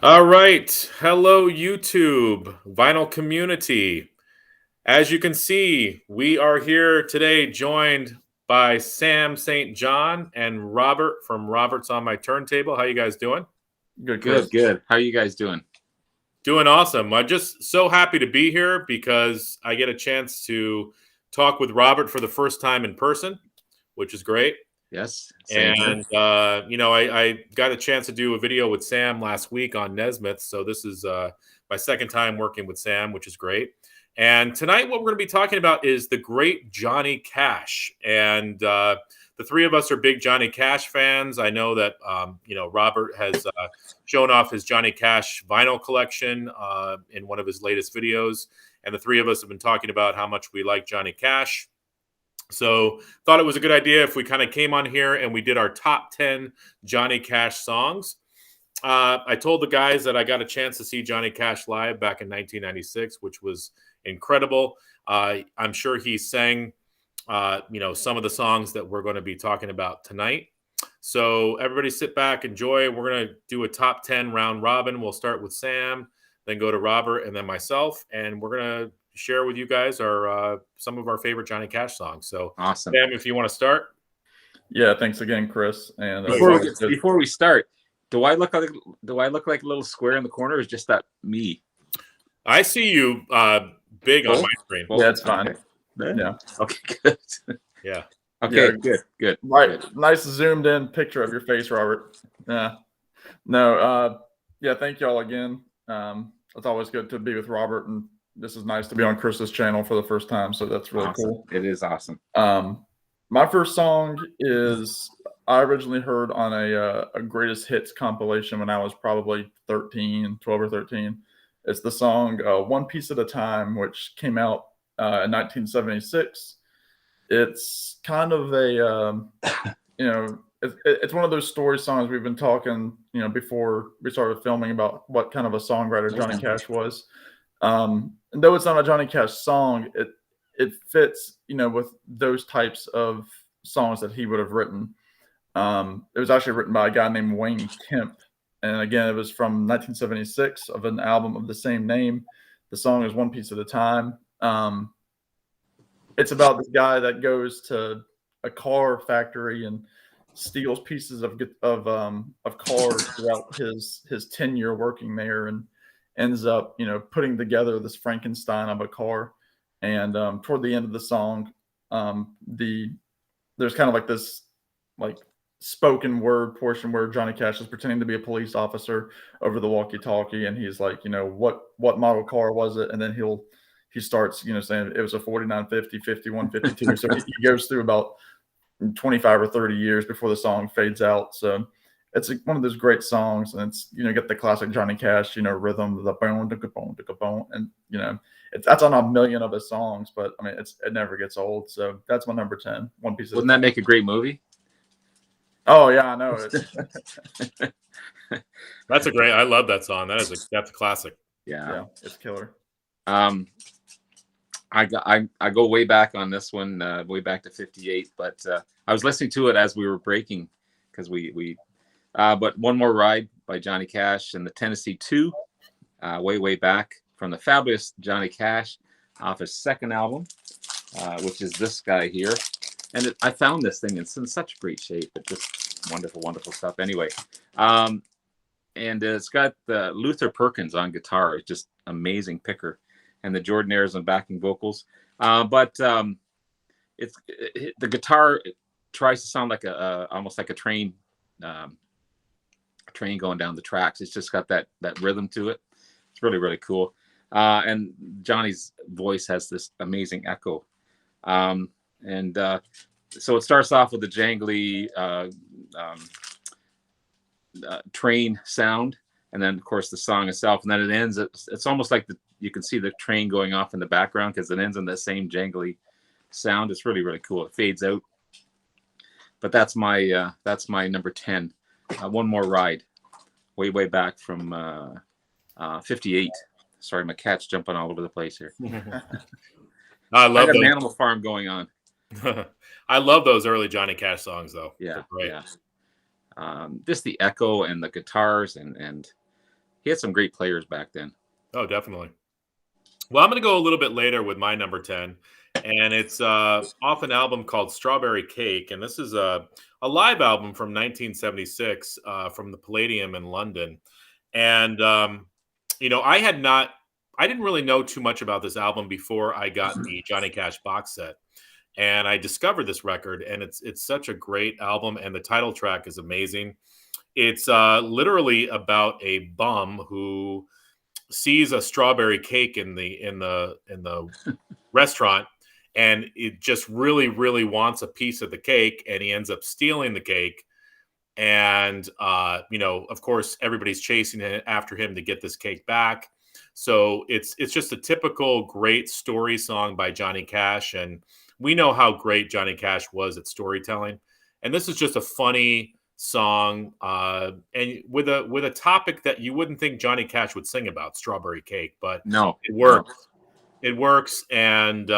All right. Hello, YouTube, vinyl community. As you can see, we are here today joined by Sam St. John and Robert from Robert's on My Turntable. How you guys doing? Good, Good, Chris. good. How are you guys doing? Doing awesome. I'm just so happy to be here because I get a chance to talk with Robert for the first time in person, which is great. Yes, same here. And I got a chance to do a video with Sam last week on Nesmith, so this is my second time working with Sam, which is great. And tonight, what we're going to be talking about is the great Johnny Cash. And the three of us are big Johnny Cash fans. I know that Robert has shown off his Johnny Cash vinyl collection in one of his latest videos, and the three of us have been talking about how much we like Johnny Cash. So thought it was a good idea if we kind of came on here and we did our top 10 Johnny Cash songs. I told the guys that I got a chance to see Johnny Cash live back in 1996, which was incredible. I'm sure he sang, some of the songs that we're going to be talking about tonight. So everybody sit back, enjoy. We're going to do a top 10 round robin. We'll start with Sam, then go to Robert, and then myself. And we're going to share with you guys our some of our favorite Johnny Cash songs. So Awesome. Sam, if you want to start. Yeah, thanks again, Chris. And Before we start, do I look like a little square in the corner, or is just that me? I see you big on my screen. Yeah, it's fine. Okay. Yeah. Okay, good. Yeah. Okay, Yeah. good. Right. Good. Nice zoomed in picture of your face, Robert. Yeah. No, yeah, thank y'all again. It's always good to be with Robert, and this is nice to be on Chris's channel for the first time, so that's really Awesome. cool. It is awesome. My first song is I originally heard on a greatest hits compilation when I was probably 12 or 13. It's the song One Piece at a Time, which came out in 1976. It's kind of a, it's one of those story songs we've been talking, before we started filming about what kind of a songwriter Johnny Cash was. And though it's not a Johnny Cash song, it fits, with those types of songs that he would have written. It was actually written by a guy named Wayne Kemp. And again, it was from 1976 of an album of the same name. The song is One Piece at a Time. It's about this guy that goes to a car factory and steals pieces of cars throughout his tenure working there, and ends up, putting together this Frankenstein of a car. And toward the end of the song, there's kind of like this spoken word portion where Johnny Cash is pretending to be a police officer over the walkie-talkie, and he's like, what model car was it? And then he starts, saying it was a 4950, 5152. So he goes through about 25 or 30 years before the song fades out. So it's one of those great songs, and it's, get the classic Johnny Cash, rhythm, the bone, the bone, and that's on a million of his songs, but I mean, it never gets old. So that's my number 10. One Piece. Wouldn't that make a great movie? Oh yeah, I know. That's a great. I love that song. That's a classic. Yeah, it's killer. I go way back on this one, way back to 58. But I was listening to it as we were breaking, because but One More Ride by Johnny Cash and the Tennessee 2, way back from the fabulous Johnny Cash off his second album, which is this guy here. And I found this thing. It's in such great shape. It's just wonderful, wonderful stuff. Anyway, and it's got Luther Perkins on guitar. It's just amazing picker. And the Jordan Ayers on backing vocals. But it's the guitar tries to sound like almost like a train going down the tracks. It's just got that rhythm to it. It's really, really cool. And Johnny's voice has this amazing echo. So it starts off with the jangly train sound, and then of course the song itself, and then it ends. It's almost like you can see the train going off in the background, because it ends in the same jangly sound. It's really, really cool. It fades out. But that's my number 10. One More Ride, way back from 58. Sorry, my cat's jumping all over the place here. I love an Animal Farm going on. I love those early Johnny Cash songs, though. Yeah, right. Yeah. Just the echo and the guitars and he had some great players back then. Oh, definitely. Well, I'm going to go a little bit later with my number 10, and it's off an album called Strawberry Cake, and this is a live album from 1976 from the Palladium in London. And I didn't really know too much about this album before I got the Johnny Cash box set, and I discovered this record, and it's such a great album, and the title track is amazing. It's literally about a bum who sees a strawberry cake in the restaurant, and it just really, really wants a piece of the cake, and he ends up stealing the cake. And of course, everybody's chasing after him to get this cake back. So it's just a typical great story song by Johnny Cash, and we know how great Johnny Cash was at storytelling. And this is just a funny song, and with a topic that you wouldn't think Johnny Cash would sing about, strawberry cake, but No, it works. It works, and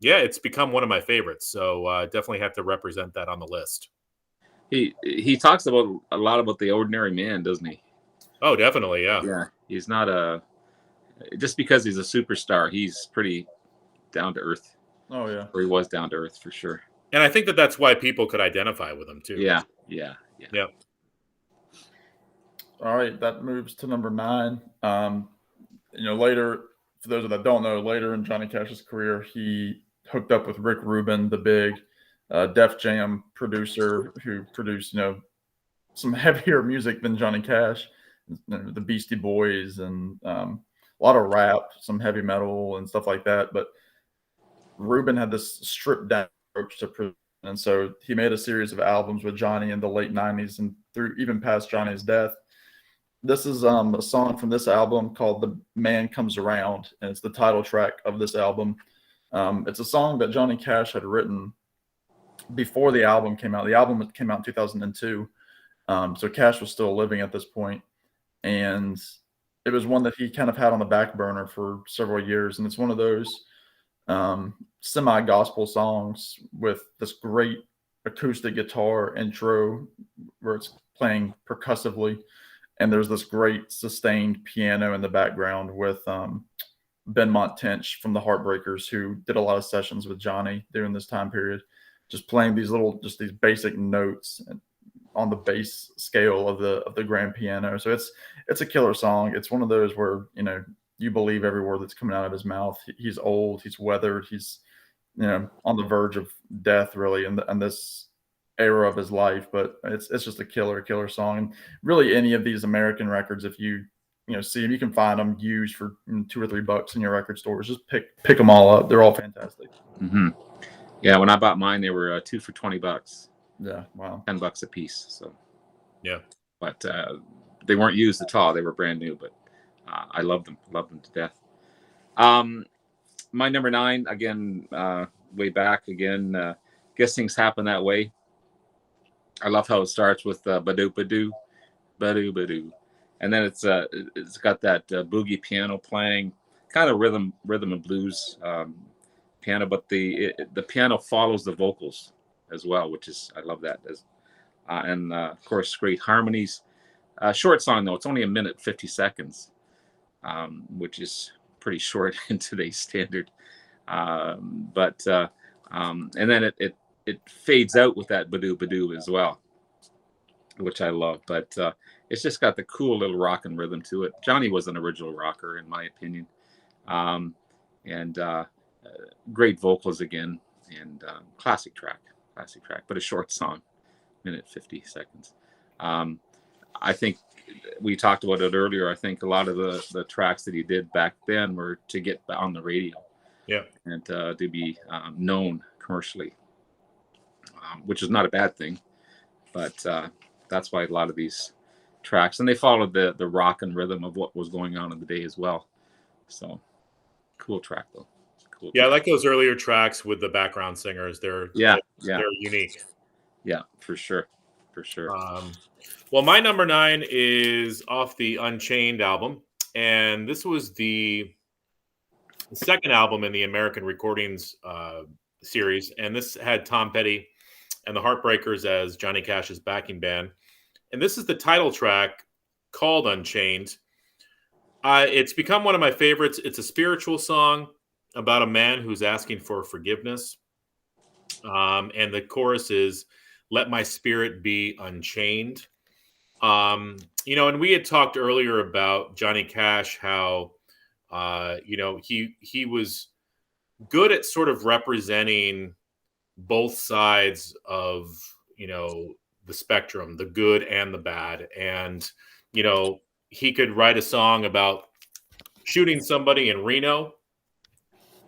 it's become one of my favorites. So definitely have to represent that on the list. He talks about a lot about the ordinary man, doesn't he? Oh, definitely, yeah. Yeah, he's not just because he's a superstar, he's pretty down to earth. Oh yeah, or he was down to earth for sure. And I think that's why people could identify with him too. Yeah. Yep. All right, that moves to number 9. Later, for those that don't know, later in Johnny Cash's career, he hooked up with Rick Rubin, the big Def Jam producer who produced, some heavier music than Johnny Cash, the Beastie Boys, and a lot of rap, some heavy metal and stuff like that. But Rubin had this stripped down approach to production, and so he made a series of albums with Johnny in the late 90s and through even past Johnny's death. This is a song from this album called "The Man Comes Around," and it's the title track of this album. It's a song that Johnny Cash had written before the album came out. The album came out in 2002, so Cash was still living at this point, and it was one that he kind of had on the back burner for several years. And it's one of those semi-gospel songs with this great acoustic guitar intro where it's playing percussively, and there's this great sustained piano in the background with Benmont Tench from the Heartbreakers, who did a lot of sessions with Johnny during this time period, just playing these basic notes on the bass scale of the grand piano. So it's a killer song. It's one of those where you believe every word that's coming out of his mouth. He's old, he's weathered, he's on the verge of death really in this era of his life, but it's just a killer song. And really, any of these American records, if you see them, you can find them used for $2 or $3 in your record stores. Just pick them all up. They're all fantastic. Mm-hmm. Yeah, when I bought mine, they were 2 for $20. Yeah, wow, $10 a piece. So yeah, but they weren't used at all. They were brand new, but I loved them to death. My number 9, again, way back again. Guess Things Happen That Way. I love how it starts with ba-doo ba-doo, ba-doo ba-doo, and then it's got that boogie piano playing, kind of rhythm and blues piano, but the piano follows the vocals as well, which is, I love that. And of course, great harmonies. Short song though, it's only 1 minute 50 seconds, which is pretty short in today's standard. And then it fades out with that ba-doo ba-doo as well, which I love. But it's just got the cool little rock and rhythm to it. Johnny was an original rocker, in my opinion. And great vocals again, and classic track, but a short song, 1:50 seconds. I think we talked about it earlier. I think a lot of the tracks that he did back then were to get on the radio. Yeah. And to be known commercially, which is not a bad thing, but that's why a lot of these tracks, and they followed the rock and rhythm of what was going on in the day as well. So cool track though. Cool. Yeah, I like those earlier tracks with the background singers. They're unique. Yeah, for sure. Well, my number 9 is off the Unchained album, and this was the second album in the American Recordings series, and this had Tom Petty and the Heartbreakers as Johnny Cash's backing band. And this is the title track called Unchained. It's become one of my favorites. It's a spiritual song about a man who's asking for forgiveness. And the chorus is, "Let my spirit be unchained." And we had talked earlier about Johnny Cash, how he was good at sort of representing both sides of the spectrum, the good and the bad. And he could write a song about shooting somebody in Reno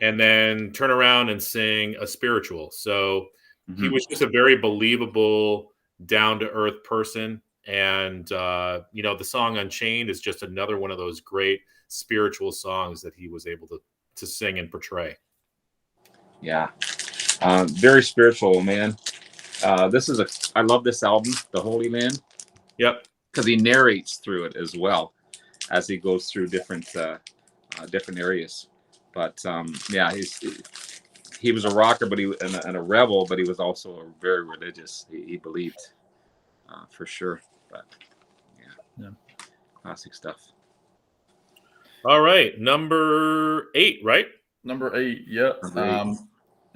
and then turn around and sing a spiritual. So he was just a very believable, down to earth person. And the song Unchained is just another one of those great spiritual songs that he was able to sing and portray. Yeah. Very spiritual, man. I love this album, The Holy Man. Yep. Because he narrates through it as well as he goes through different areas. But he was a rocker, but and a rebel, but he was also very religious. He believed, for sure. But yeah, classic stuff. All right, number 8, right? Number 8, yep.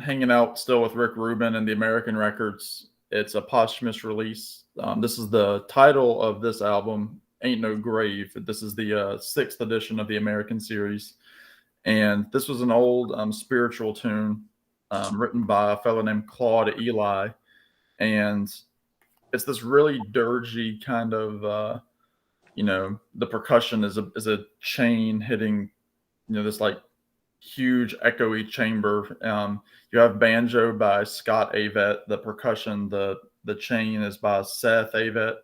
Hanging out still with Rick Rubin and the American Records. It's a posthumous release. This is the title of this album, Ain't No Grave. This is the 6th edition of the American series. And this was an old spiritual tune written by a fellow named Claude Eli. And it's this really dirgy kind of, the percussion is a chain hitting, this like huge echoey chamber. You have banjo by Scott Avett. The percussion, the chain is by Seth Avett.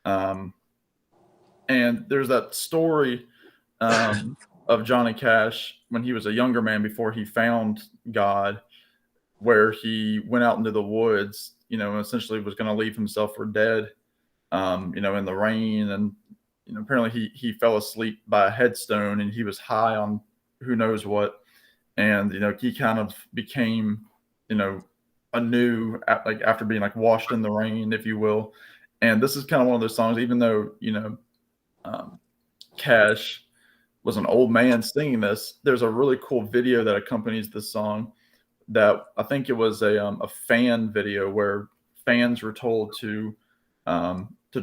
And there's that story of Johnny Cash when he was a younger man before he found God, where he went out into the woods, and essentially was going to leave himself for dead, in the rain. And, apparently he fell asleep by a headstone and he was high on who knows what. And, he kind of became, anew, after being like washed in the rain, if you will. And this is kind of one of those songs, even though, Cash was an old man singing this, there's a really cool video that accompanies this song that I think it was a fan video where fans were told to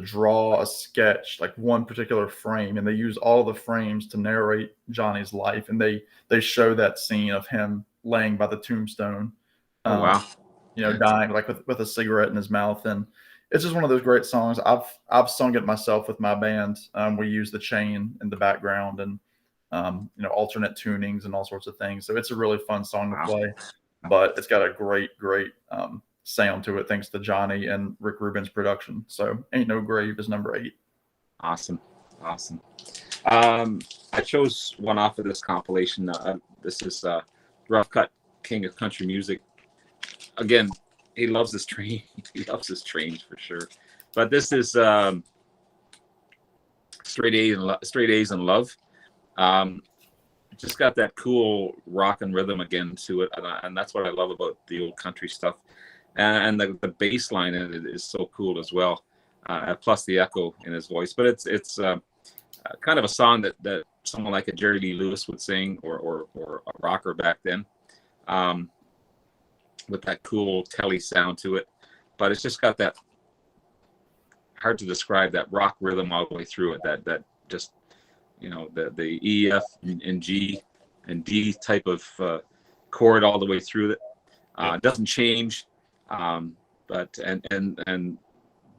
draw a sketch, like one particular frame, and they use all the frames to narrate Johnny's life. And they show that scene of him laying by the tombstone, wow, dying like with a cigarette in his mouth. And it's just one of those great songs. I've sung it myself with my band. We use the chain in the background and alternate tunings and all sorts of things. So it's a really fun song to play, but it's got a great sound to it thanks to Johnny and Rick Rubin's production. So Ain't No Grave is number 8. Awesome. I chose one off of this compilation. This is Rough Cut, King of Country Music. Again, he loves this train. He loves his trains for sure. But this is Straight A's and Love. Just got that cool rock and rhythm again to it, and that's what I love about the old country stuff. And the bass line in it is so cool as well, plus the echo in his voice. But it's kind of a song that someone like a Jerry Lee Lewis would sing, or a rocker back then, with that cool telly sound to it. But it's just got that, hard to describe, that rock rhythm all the way through it. That just, the E, F, and G and D type of chord all the way through it. It doesn't change. But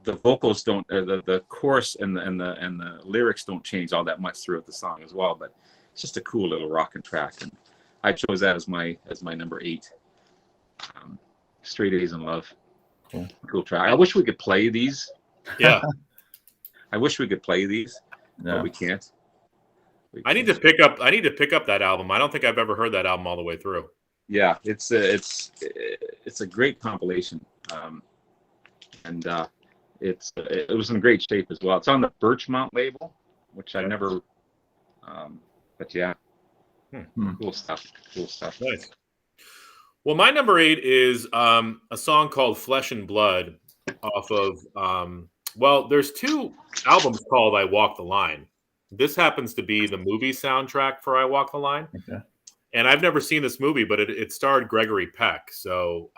the vocals don't, the chorus and the lyrics don't change all that much throughout the song as well. But it's just a cool little rockin' track, and I chose that as my number 8. Straight A's and Love. Cool track. I wish we could play these. Yeah. I wish we could play these, but we can't. I need to pick up that album. I don't think I've ever heard that album all the way through. Yeah, it's a great compilation, and it was in great shape as well. It's on the Birchmount label, which I never, but yeah, cool stuff. Nice. Well, my number 8 is a song called "Flesh and Blood" off of. There's 2 albums called "I Walk the Line." This happens to be the movie soundtrack for I Walk the Line. Okay. And I've never seen this movie, but it starred Gregory Peck. So,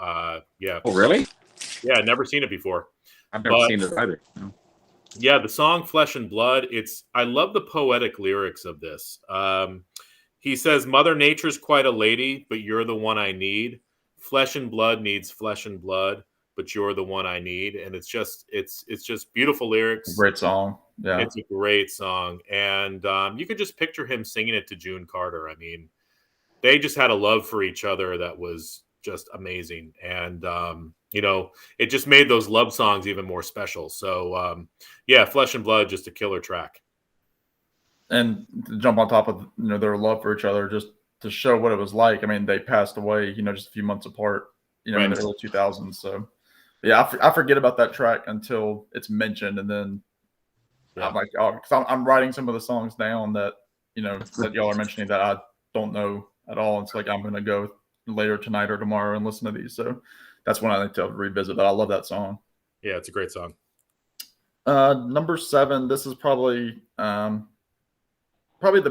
yeah. Oh, really? Yeah, never seen it before. I've never seen it either. No. Yeah, the song Flesh and Blood, I love the poetic lyrics of this. He says, Mother Nature's quite a lady, but you're the one I need. Flesh and blood needs flesh and blood, but you're the one I need. And it's just beautiful lyrics. Great song. Yeah. It's a great song. And you could just picture him singing it to June Carter. I mean, they just had a love for each other that was just amazing. And, it just made those love songs even more special. So, yeah, Flesh and Blood, just a killer track. And to jump on top of their love for each other, just to show what it was like. I mean, they passed away, just a few months apart, in the early 2000s. So, yeah, I forget about that track until it's mentioned, and then I'm like, oh, because I'm writing some of the songs down that that y'all are mentioning that I don't know at all. It's like I'm going to go later tonight or tomorrow and listen to these. So that's when I like to revisit. But I love that song. Yeah, it's a great song. Number 7. This is probably the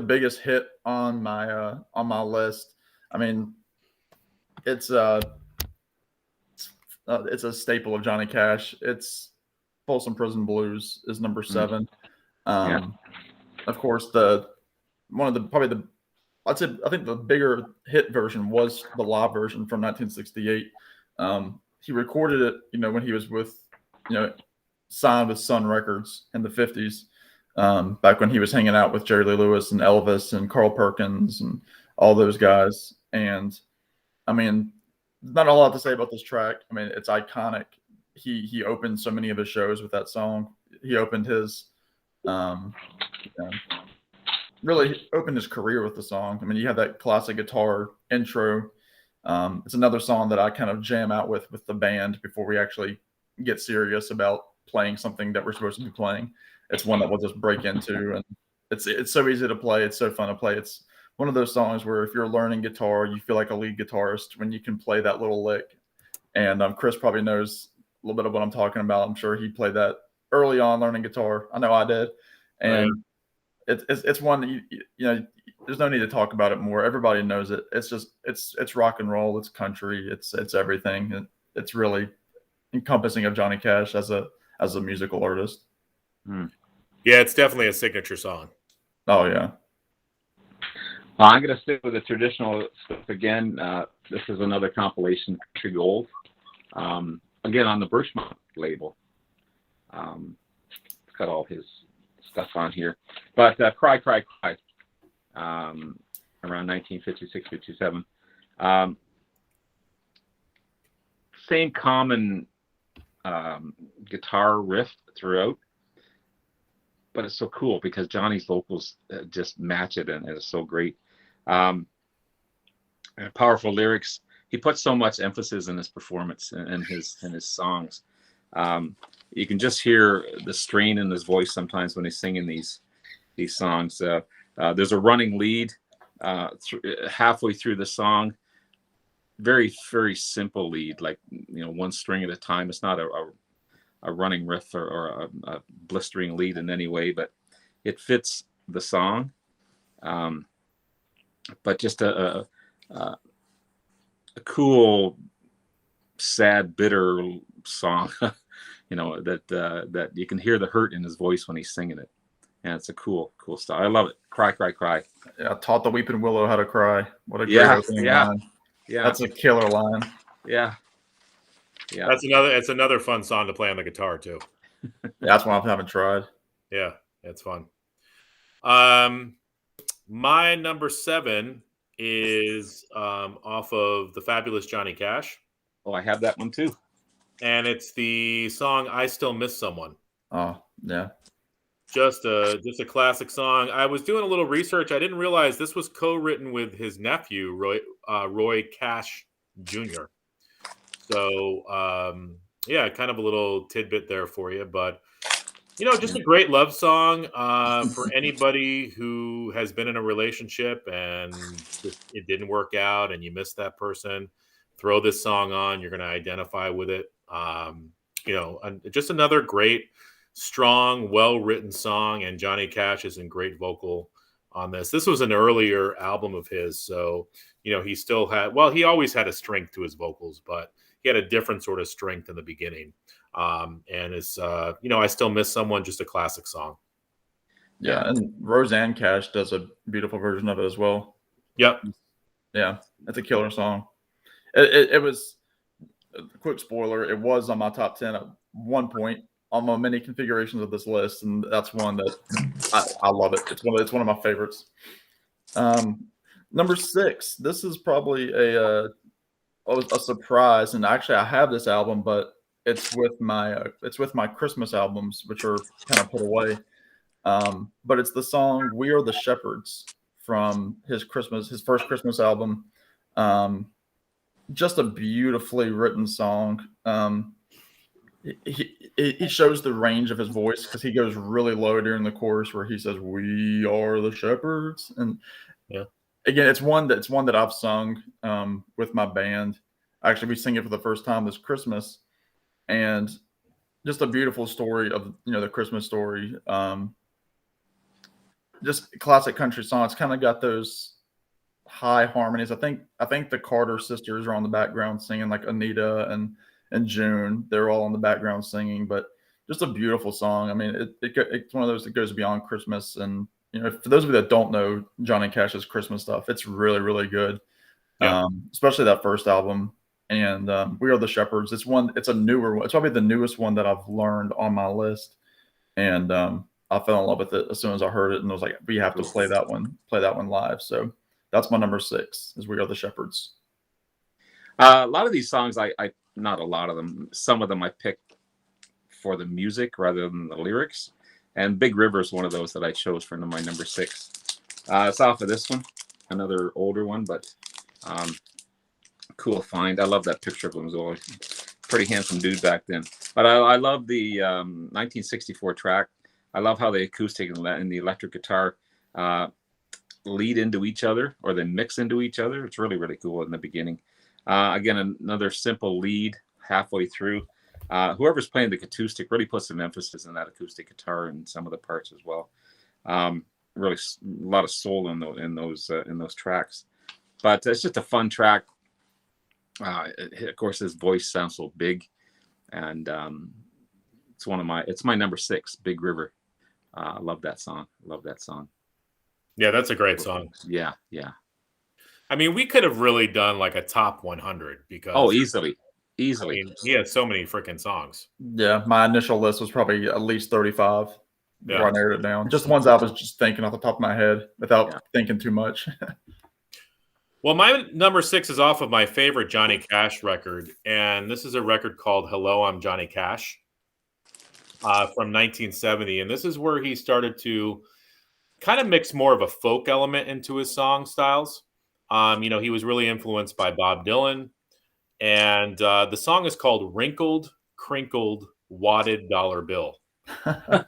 biggest hit on my list. I mean, it's a staple of Johnny Cash. It's Folsom Prison Blues is number 7. Of course, I think the bigger hit version was the live version from 1968. He recorded it, when he was signed with Sun Records in the 50s. Back when he was hanging out with Jerry Lee Lewis and Elvis and Carl Perkins and all those guys. And I mean, not a lot to say about this track. I mean, it's iconic. He opened so many of his shows with that song. He opened his really opened his career with the song. I mean, you have that classic guitar intro. It's another song that I kind of jam out with the band before we actually get serious about playing something that we're supposed to be playing. It's one that we'll just break into, and it's so easy to play. It's so fun to play. It's one of those songs where if you're learning guitar, you feel like a lead guitarist when you can play that little lick. And Chris probably knows a little bit of what I'm talking about. I'm sure he played that early on learning guitar. I know I did. And it's one that there's no need to talk about it more. Everybody knows it. It's just it's rock and roll. It's country. It's everything. It's really encompassing of Johnny Cash as a musical artist. Yeah, it's definitely a signature song. Oh yeah. Well, I'm going to stick with the traditional stuff again. This is another compilation, Country Gold. Again on the Birchmont label. It's got all his stuff on here, but Cry, Cry, Cry, around 1956, 57. Same common guitar riff throughout, but it's so cool because Johnny's vocals just match it, and it's so great. And powerful lyrics. He puts so much emphasis in his performance and his songs. You can just hear the strain in his voice sometimes when he's singing these songs. There's a running lead halfway through the song. Very, very simple lead, like one string at a time. It's not a running riff or a blistering lead in any way, but it fits the song. But just a cool, sad, bitter song. That you can hear the hurt in his voice when he's singing it. And it's a cool style. I love it. Cry, Cry, Cry. Yeah, taught the weeping willow how to cry. What a great opening line. Yeah. That's a killer line. Yeah. Yeah. It's another fun song to play on the guitar too. That's one I haven't tried. Yeah, it's fun. My number 7 is off of the fabulous Johnny Cash. Oh, I have that one too. And it's the song "I Still Miss Someone." Oh, yeah. Just a classic song. I was doing a little research. I didn't realize this was co-written with his nephew, Roy Cash Jr. So, kind of a little tidbit there for you. But, just a great love song for anybody who has been in a relationship and it didn't work out and you missed that person. Throw this song on. You're going to identify with it. Just another great strong, well-written song, and Johnny Cash is in great vocal on this. This was an earlier album of his, so he still had. Well, he always had a strength to his vocals, but he had a different sort of strength in the beginning. And it's I Still Miss Someone, just a classic song. Yeah, and Roseanne Cash does a beautiful version of it as well. Yep. Yeah, it's a killer song. It was a quick spoiler. It was on my top 10 at one point on my many configurations of this list, and that's one that I love it. It's one of my favorites. Number 6. This is probably a surprise, and actually I have this album, but it's with my Christmas albums, which are kind of put away. But it's the song "We Are the Shepherds" from his first Christmas album. Just a beautifully written song. He shows the range of his voice because he goes really low during the chorus where he says "We are the shepherds," and again, it's one that I've sung with my band. Actually, we sing it for the first time this Christmas, and just a beautiful story of the Christmas story. Just classic country song. It's kind of got those high harmonies. I think the Carter sisters are on the background singing, like Anita and June. They're all on the background singing, but just a beautiful song. I mean, it's one of those that goes beyond Christmas. And for those of you that don't know Johnny Cash's Christmas stuff, it's really, really good. Yeah. Especially that first album. And We Are the Shepherds. It's a newer one. It's probably the newest one that I've learned on my list. And I fell in love with it as soon as I heard it, and I was like, we have to play that one live. So that's my number 6, is We Are the Shepherds. A lot of these songs, I not a lot of them, some of them I picked for the music rather than the lyrics. And Big River is one of those that I chose for my number 6. It's off of this one, another older one, but cool find. I love that picture of him as well. Pretty handsome dude back then. But I love the 1964 track. I love how the acoustic and the electric guitar lead into each other, or they mix into each other. It's really, really cool in the beginning. Again, another simple lead halfway through. Whoever's playing the acoustic really puts some emphasis on that acoustic guitar and some of the parts as well. Really, a lot of soul in those tracks. But it's just a fun track. Of course, his voice sounds so big, and it's my number 6, Big River. I love that song. Yeah, that's a great song. Yeah. I mean, we could have really done like a top 100 because easily. I mean, he has so many freaking songs. Yeah, my initial list was probably at least 35. Yeah. Before I narrowed it down. Just ones I was just thinking off the top of my head without thinking too much. Well, my number 6 is off of my favorite Johnny Cash record, and this is a record called "Hello, I'm Johnny Cash." From 1970, and this is where he started to kind of mix more of a folk element into his song styles. He was really influenced by Bob Dylan, and the song is called "Wrinkled, Crinkled, Wadded Dollar Bill," and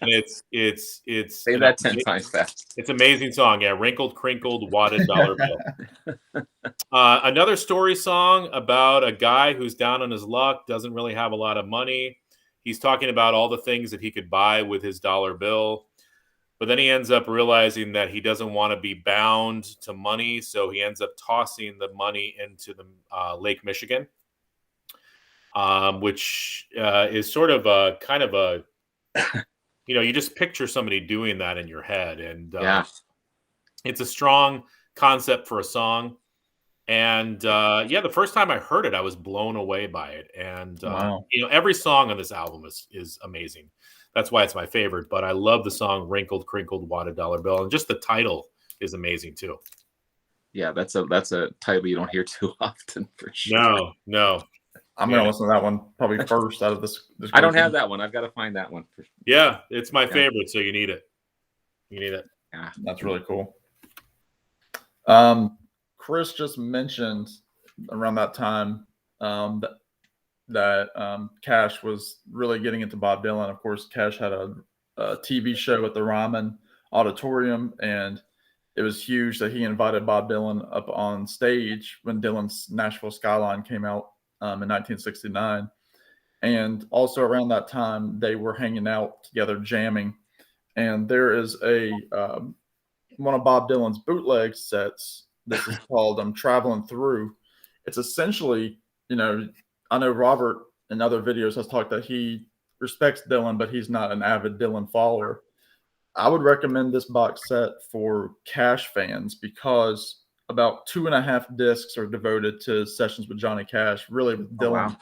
it's say that 10 times fast. It's an amazing song, yeah. Wrinkled, crinkled, wadded dollar bill. Another story song about a guy who's down on his luck, doesn't really have a lot of money. He's talking about all the things that he could buy with his dollar bill. But then he ends up realizing that he doesn't want to be bound to money. So he ends up tossing the money into the Lake Michigan, which is sort of a kind of a, you just picture somebody doing that in your head. And it's a strong concept for a song. And the first time I heard it, I was blown away by it. And wow. Every song on this album is amazing. That's why it's my favorite. But I love the song "Wrinkled, Crinkled, Wadded Dollar Bill," and just the title is amazing too. Yeah, that's a title you don't hear too often for sure. No. I'm gonna listen to that one probably first out of this I don't have that one. I've got to find that one for sure. Yeah, it's my favorite, so you need it. Yeah, that's really cool. Chris just mentioned around that time that Cash was really getting into Bob Dylan. Of course, Cash had a TV show at the Ryman Auditorium, and it was huge that he invited Bob Dylan up on stage when Dylan's Nashville Skyline came out in 1969. And also around that time, they were hanging out together, jamming. And there is a one of Bob Dylan's bootleg sets. This is called "I'm Traveling Through." It's essentially, I know Robert in other videos has talked that he respects Dylan, but he's not an avid Dylan follower. I would recommend this box set for Cash fans because about 2.5 discs are devoted to sessions with Johnny Cash, really with Dylan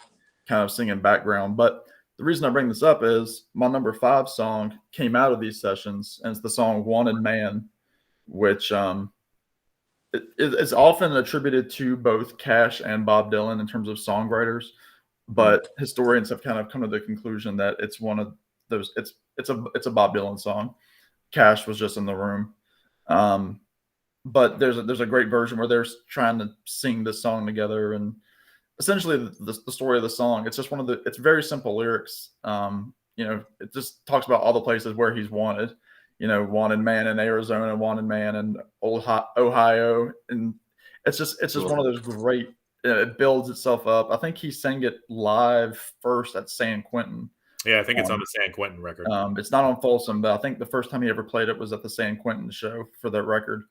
kind of singing background. But the reason I bring this up is my number 5 song came out of these sessions, and it's the song "Wanted Man," which it's often attributed to both Cash and Bob Dylan in terms of songwriters, but historians have kind of come to the conclusion that it's one of those. It's a Bob Dylan song. Cash was just in the room, but there's a great version where they're trying to sing this song together, and essentially the story of the song. It's just it's very simple lyrics. It just talks about all the places where he's wanted. Wanted man in Arizona, wanted man in Ohio, and it's just one of those great. It builds itself up. I think he sang it live first at San Quentin. Yeah, I think it's on the San Quentin record. It's not on Folsom, but I think the first time he ever played it was at the San Quentin show for that record.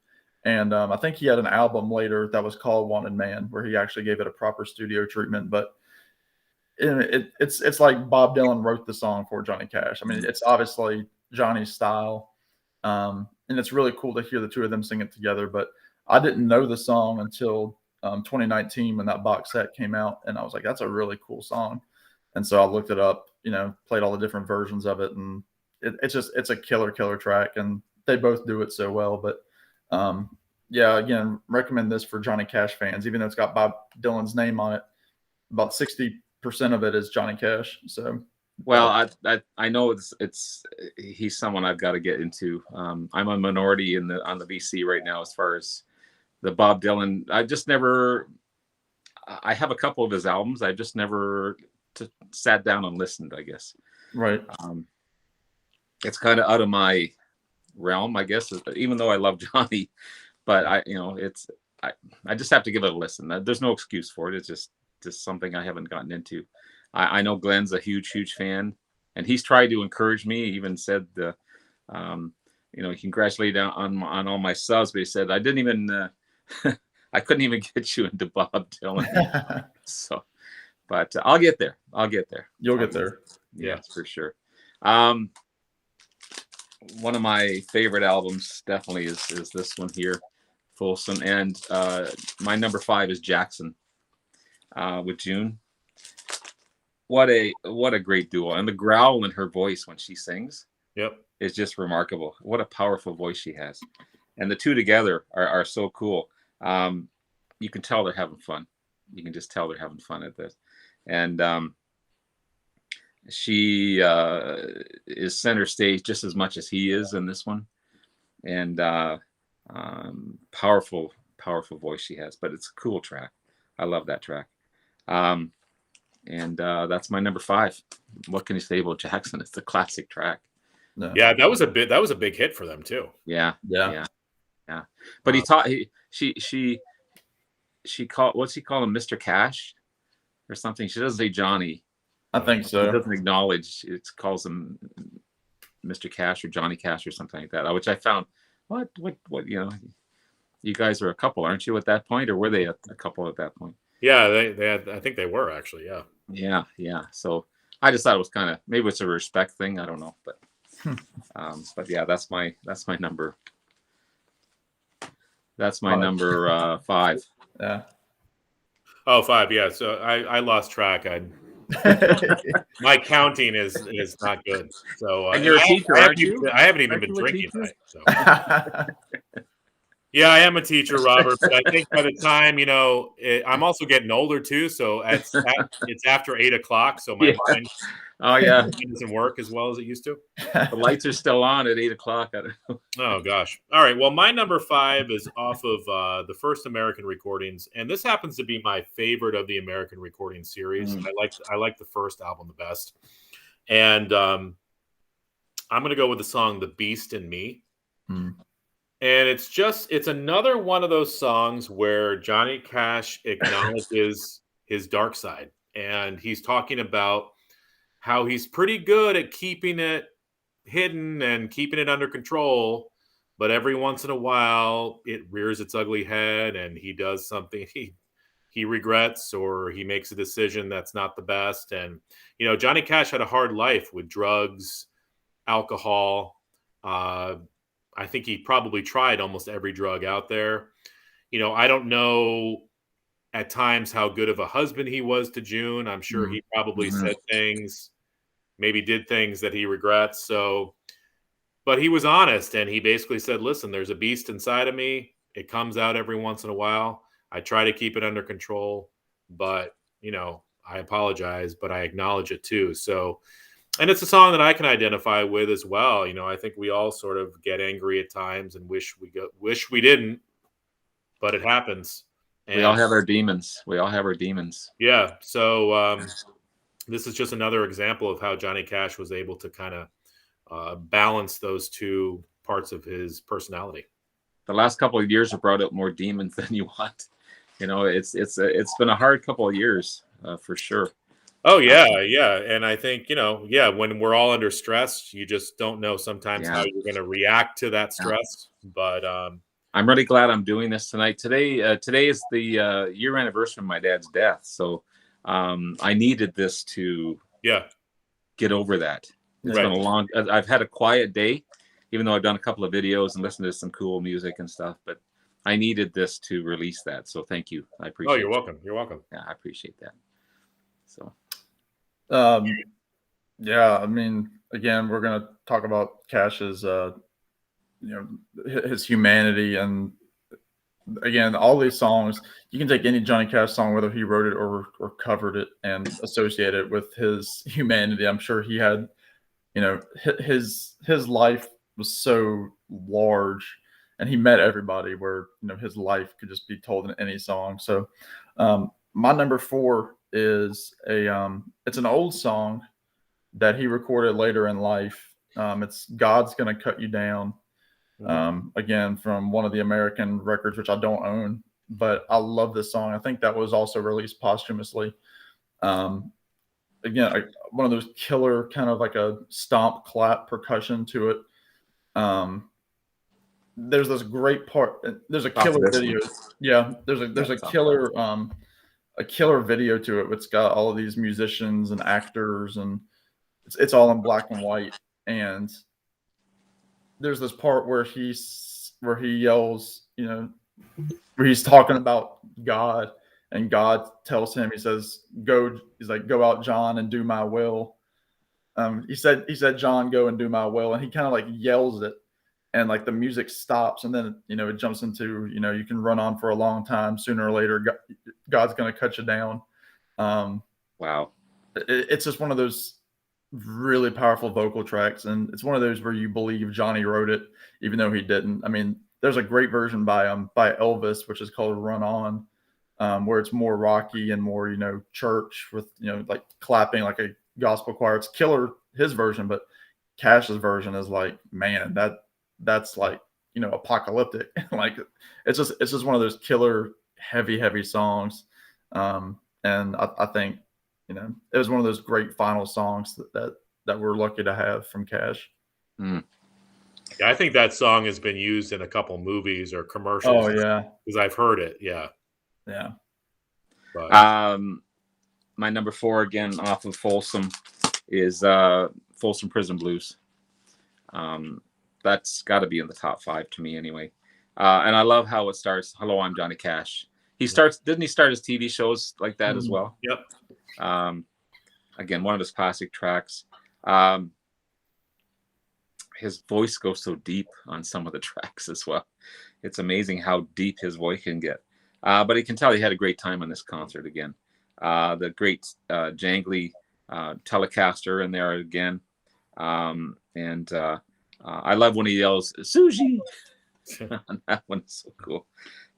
And I think he had an album later that was called "Wanted Man," where he actually gave it a proper studio treatment. But it's like Bob Dylan wrote the song for Johnny Cash. I mean, it's obviously Johnny's style. And it's really cool to hear the two of them sing it together. But I didn't know the song until 2019 when that box set came out, and I was like, that's a really cool song. And so I looked it up, played all the different versions of it, and it's a killer track, and they both do it so well. But again, recommend this for Johnny Cash fans, even though it's got Bob Dylan's name on it. About 60% of it is Johnny Cash. So. Well, I know he's someone I've got to get into. I'm a minority on the BC right now as far as the Bob Dylan. I have a couple of his albums. I've just never sat down and listened, I guess. Right. It's kind of out of my realm, I guess, even though I love Johnny, but I just have to give it a listen. There's no excuse for it. It's just something I haven't gotten into. I know Glenn's a huge fan, and he's tried to encourage me. He even said, he congratulated on all my subs, but he said I didn't even, I couldn't even get you into Bob Dylan. So, but I'll get there. You'll get there. Yeah, for sure. One of my favorite albums definitely is this one here, Folsom, and my number 5 is Jackson with June. What a great duo, and the growl in her voice when she sings, is just remarkable. What a powerful voice she has, and the two together are so cool. You can tell they're having fun. You can just tell they're having fun at this, and she is center stage just as much as he is in this one, and powerful voice she has. But it's a cool track. I love that track. And that's my number 5. What can you say about Jackson? It's a classic track. No. Yeah, that was a big hit for them too. Yeah. But she called, what's he call him, Mr. Cash or something? She doesn't say Johnny. I think so. It doesn't acknowledge. It calls him Mr. Cash or Johnny Cash or something like that. Which I found, what you guys are a couple, aren't you, at that point, or were they a couple at that point? Yeah, they had, I think they were actually. Yeah. So I just thought it was kind of, maybe it's a respect thing. I don't know, but yeah, that's my number. That's my number 5. Yeah. Oh, 5. Yeah. So I lost track. My counting is not good. So and you're a teacher, aren't you? I haven't even been drinking tonight. So. Yeah, I am a teacher, Robert. But I think by the time I'm also getting older too. So it's after 8:00. So my mind. Oh yeah, doesn't work as well as it used to. The lights are still on at 8:00. I don't know. Oh gosh. All right. Well, my number 5 is off of the first American recordings, and this happens to be my favorite of the American recording series. I like the first album the best, and I'm going to go with the song "The Beast in Me." And it's another one of those songs where Johnny Cash acknowledges his dark side, and he's talking about how he's pretty good at keeping it hidden and keeping it under control, but every once in a while it rears its ugly head and he does something he regrets, or he makes a decision that's not the best. And Johnny Cash had a hard life with drugs, alcohol. I think he probably tried almost every drug out there. I don't know at times how good of a husband he was to June. I'm sure he probably said things, maybe did things that he regrets. So, but he was honest, and he basically said, listen, there's a beast inside of me. It comes out every once in a while. I try to keep it under control, but I apologize, but I acknowledge it too. So, and it's a song that I can identify with as well. I think we all sort of get angry at times and wish we didn't, but it happens. And we all have our demons. Yeah. So this is just another example of how Johnny Cash was able to kind of balance those two parts of his personality. The last couple of years have brought out more demons than you want. It's been a hard couple of years for sure. Oh yeah, yeah, and I think when we're all under stress, you just don't know sometimes how you're going to react to that stress. But I'm really glad I'm doing this tonight. Today is the year anniversary of my dad's death, so I needed this to get over that. It's been a long. I've had a quiet day, even though I've done a couple of videos and listened to some cool music and stuff, but I needed this to release that. So thank you. I appreciate it. Oh, you're welcome. You're welcome. Yeah, I appreciate that. So, yeah, I mean, again, we're going to talk about Cash's, his humanity. And again, all these songs, you can take any Johnny Cash song, whether he wrote it or covered it, and associate it with his humanity. I'm sure he had, his life was so large, and he met everybody where, his life could just be told in any song. So my number 4 is it's an old song that he recorded later in life. It's God's Gonna Cut You Down. Again, from one of the American records, which I don't own, but I love this song. I think that was also released posthumously. Again, one of those killer, kind of like a stomp clap percussion to it. There's this great part. There's a killer video. Yeah, there's a killer video to it. It's got all of these musicians and actors, and it's all in black and white. And there's this part where he yells, where he's talking about God, and God tells him, he says, "Go." He's like, "Go out, John, and do my will." He said, "John, go and do my will," and he kind of like yells it, and like the music stops, and then it jumps into you can run on for a long time. Sooner or later, God's gonna cut you down. Wow, it's just one of those really powerful vocal tracks, and it's one of those where you believe Johnny wrote it, even though he didn't. I mean, there's a great version by Elvis, which is called "Run On," where it's more rocky and more church with like clapping like a gospel choir. It's killer, his version, but Cash's version is like, man, that's like apocalyptic. Like it's just one of those killer heavy songs. And I think it was one of those great final songs that we're lucky to have from Cash. Yeah, I think that song has been used in a couple movies or commercials. Oh yeah, because I've heard it. Yeah. But, my number 4 again off of Folsom is Folsom Prison Blues. That's got to be in the top 5 to me anyway. And I love how it starts. Hello, I'm Johnny Cash. Didn't he start his TV shows like that as well? Yep. Again, one of his classic tracks. His voice goes so deep on some of the tracks as well. It's amazing how deep his voice can get. But you can tell he had a great time on this concert again. The great jangly Telecaster in there again. And I love when he yells, "Sushi!" That one's so cool.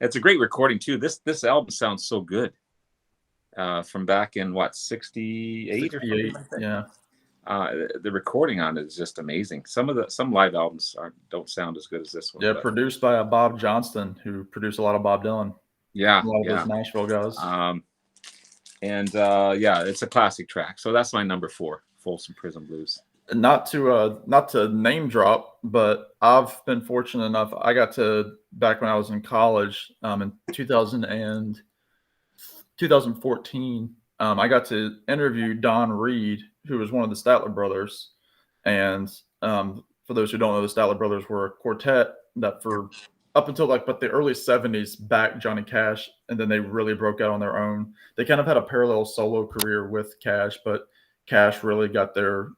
It's a great recording too. This album sounds so good. From back in 68 or something like that. Yeah. The recording on it is just amazing. Some live albums don't sound as good as this one. Yeah, produced by Bob Johnston, who produced a lot of Bob Dylan. Yeah, a lot of those Nashville guys. And it's a classic track. So that's my number 4, Folsom Prison Blues. Not to name drop, but I've been fortunate enough. I got to, back when I was in college, in 2014, I got to interview Don Reed, who was one of the Statler brothers. And for those who don't know, the Statler brothers were a quartet that for up until but the early 70s backed Johnny Cash, and then they really broke out on their own. They kind of had a parallel solo career with Cash, but Cash really got their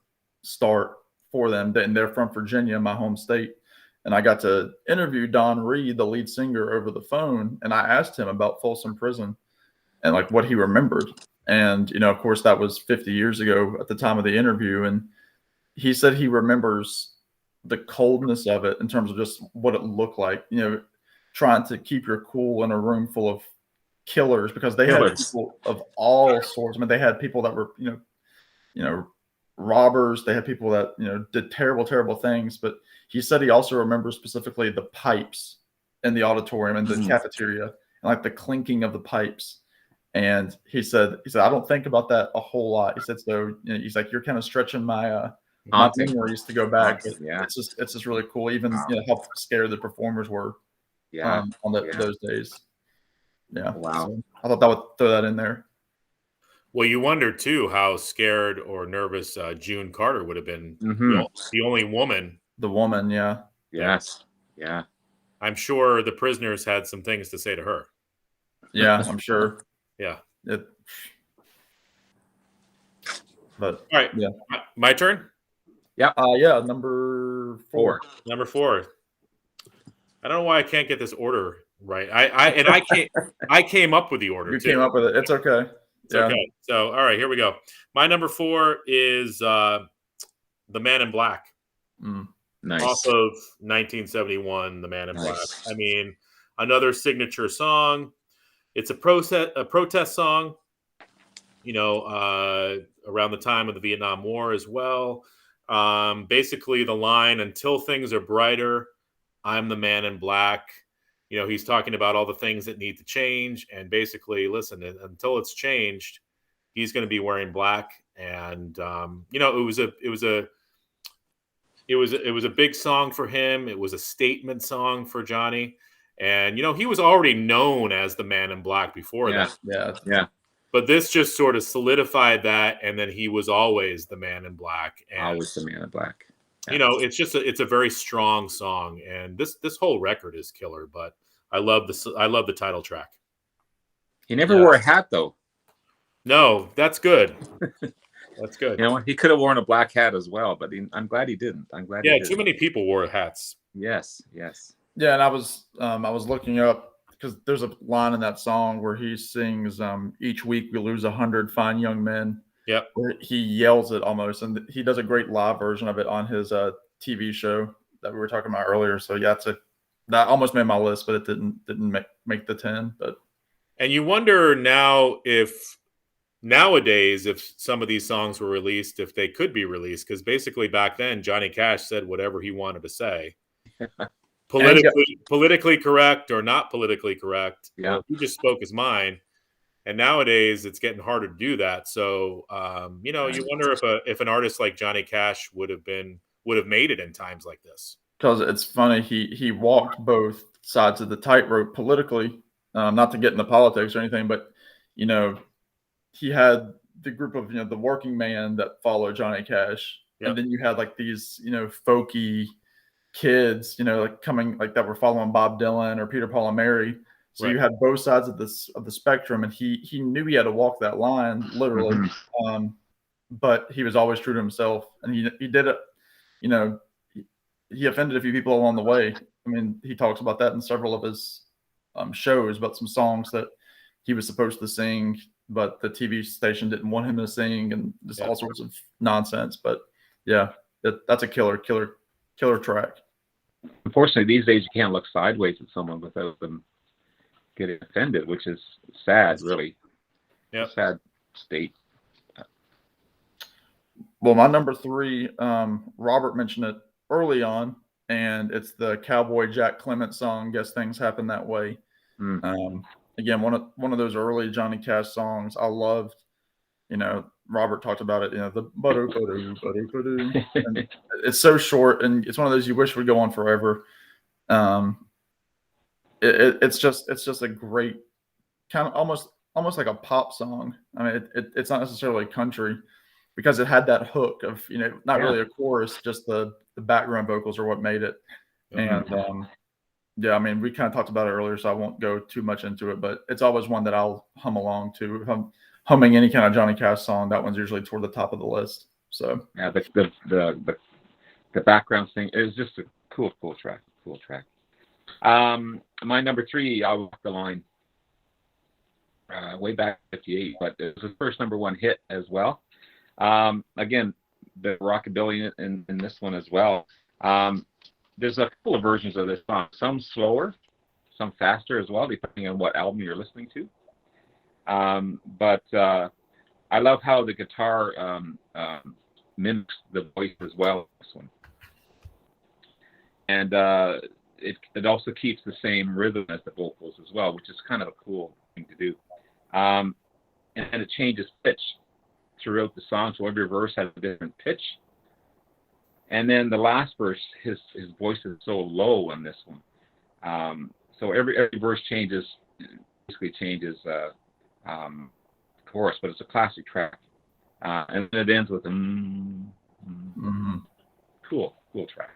start for them. And they're from Virginia, my home state. And I got to interview Don Reed, the lead singer, over the phone. And I asked him about Folsom Prison and like what he remembered. And, of course, that was 50 years ago at the time of the interview. And he said he remembers the coldness of it in terms of just what it looked like, trying to keep your cool in a room full of killers, because they had people of all sorts. I mean, they had people that were, robbers. They had people that, did terrible, terrible things. But he said he also remembers specifically the pipes in the auditorium and the cafeteria, and like the clinking of the pipes. And he said, I don't think about that a whole lot. He said, so he's like, you're kind of stretching my memories to go back. But it's just really cool. Even how scared the performers were on those days. Yeah. Wow. So I thought that would throw that in there. Well, you wonder too how scared or nervous June Carter would have been. The only woman. The woman, yeah. Yes. Yeah. I'm sure the prisoners had some things to say to her. Yeah, I'm sure. Yeah. But all right. Yeah. My turn? Yeah. Number 4. Number 4. I don't know why I can't get this order right. I came up with the order. You came up with it. It's okay. It's okay. So, all right, here we go. My number 4 is The Man in Black. Nice. Off of 1971, The Man in Black. I mean, another signature song. It's a protest song, around the time of the Vietnam War as well. Basically, the line, until things are brighter, I'm the man in black. He's talking about all the things that need to change. And basically, listen, until it's changed, he's going to be wearing black. And, it was a big song for him. It was a statement song for Johnny. And, he was already known as the Man in Black before that. Yeah. But this just sort of solidified that. And then he was always the Man in Black. And, always the Man in Black. Yeah. It's a very strong song. And this whole record is killer. But I love the title track. He never wore a hat, though. No, that's good. That's good. He could have worn a black hat as well, but I'm glad he didn't. Too many people wore hats. Yes. Yeah, and I was looking up, because there's a line in that song where he sings, each week we lose 100 fine young men. Yep. Where he yells it almost, and he does a great live version of it on his TV show that we were talking about earlier. So yeah, that almost made my list, but it didn't make the 10. But and you wonder now if nowadays, if some of these songs were released, if they could be released, because basically back then Johnny Cash said whatever he wanted to say. Politically correct or not politically correct. Yeah. He just spoke his mind. And nowadays it's getting harder to do that. So, you wonder if an artist like Johnny Cash would have made it in times like this. Because it's funny, he walked both sides of the tightrope politically, not to get into politics or anything, but, he had the group of, the working man that followed Johnny Cash. Yep. And then you had like these, folky kids, coming like that were following Bob Dylan or Peter, Paul and Mary. So you had both sides of the spectrum, and he knew he had to walk that line literally. But he was always true to himself, and he did it. He offended a few people along the way. I mean, he talks about that in several of his shows, about some songs that he was supposed to sing, but the TV station didn't want him to sing, and just all sorts of nonsense. But yeah, that's a killer track. Unfortunately, these days you can't look sideways at someone without them getting offended, which is sad, really. Yeah, sad state. Well, my number 3, Robert mentioned it early on, and it's the Cowboy Jack Clement song, Guess Things Happen That Way. Again, one of those early Johnny Cash songs. I loved, Robert talked about it, the ba-do. And it's so short, and it's one of those you wish would go on forever. It's just a great kind of almost like a pop song. I mean, it's not necessarily country because it had that hook of not really a chorus, just the background vocals are what made it. And yeah, I mean, we kind of talked about it earlier, so I won't go too much into it, but it's always one that I'll hum along to. If I'm humming any kind of Johnny Cash song, that one's usually toward the top of the list. So yeah, the background thing is just a cool track. My number 3, I'll Walk the Line. Way back in '58, but it was his first number 1 hit as well. Again, the rockabilly in this one as well. There's a couple of versions of this song, some slower, some faster as well, depending on what album you're listening to. But I love how the guitar mimics the voice as well in this one. And it also keeps the same rhythm as the vocals as well, which is kind of a cool thing to do. And it changes pitch throughout the song, so every verse has a different pitch. And then the last verse, his voice is so low on this one. So every verse basically changes chorus, but it's a classic track. And then it ends with cool track.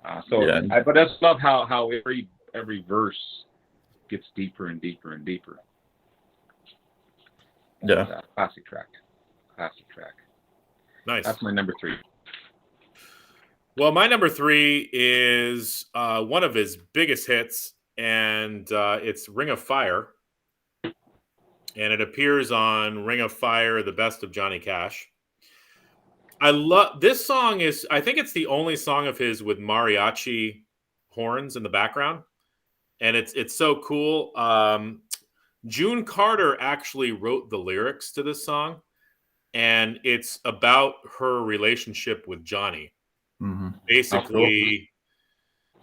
But I just love how every verse gets deeper and deeper and deeper. Yeah, classic track. Nice. That's my number 3. Well, my number 3 is one of his biggest hits, and it's Ring of Fire. And it appears on Ring of Fire, The Best of Johnny Cash. I love this song. I think it's the only song of his with mariachi horns in the background. And it's so cool. June Carter actually wrote the lyrics to this song. And it's about her relationship with Johnny. Basically,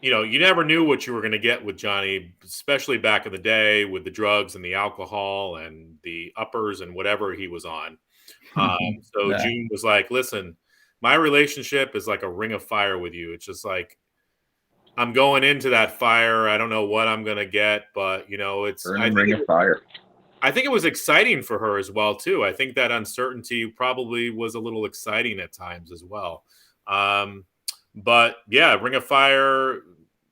you never knew what you were going to get with Johnny, especially back in the day with the drugs and the alcohol and the uppers and whatever he was on. June was like, listen, my relationship is like a ring of fire with you. It's just like, I'm going into that fire. I don't know what I'm going to get, but it's ring of fire. I think it was exciting for her as well, too. I think that uncertainty probably was a little exciting at times as well. But yeah, Ring of Fire,